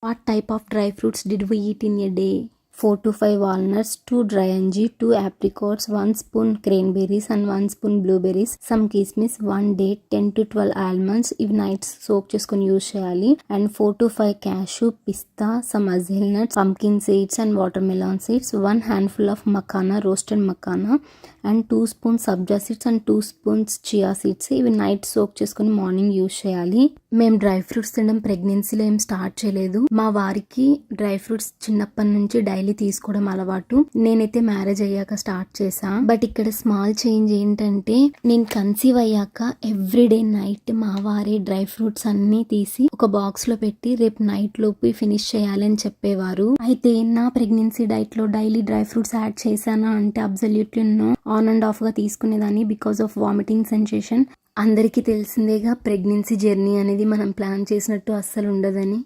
What type of dry fruits did we eat in a day? 4 to 5 walnuts, 2 dry anji, 2 apricots, 1 spoon cranberries and 1 spoon blueberries, some kismis, 1 date, 10 to 12 almonds. ఇవి night soak చేసుకొని use చేయాలి. And 4 to 5 cashew, pista, some hazelnuts, pumpkin seeds and watermelon seeds, 1 handful of makana, roasted makana and 2 spoons sabja seeds and 2 spoons chia seeds. ఇవి night soak చేసుకొని morning use చేయాలి. మేము dry fruits తినడం ప్రెగ్నెన్సీలో ఏం start చేయలేదు. మా వారికి డ్రై ఫ్రూట్స్ చిన్నప్పటి నుంచి డైలీ తీసుకోవడం అలవాటు. నేనైతే మ్యారేజ్ అయ్యాక స్టార్ట్ చేశా. బట్ ఇక్కడ స్మాల్ చేంజ్ ఏంటంటే నేను కన్సీవ్ అయ్యాక ఎవ్రీడే నైట్ మా వారి డ్రై ఫ్రూట్స్ అన్ని తీసి ఒక బాక్స్ లో పెట్టి రేపు నైట్ లోపు ఫినిష్ చేయాలి అని చెప్పేవారు. అయితే నా ప్రెగ్నెన్సీ డైట్ లో డైలీ డ్రై ఫ్రూట్స్ యాడ్ చేశానా అంటే absolutely no. On and off గా తీసుకునేదాన్ని బికాస్ ఆఫ్ వామిటింగ్ సెన్సేషన్. అందరికీ తెలిసిందేగా ప్రెగ్నెన్సీ జర్నీ అనేది మనం ప్లాన్ చేసినట్టు అస్సలు ఉండదని.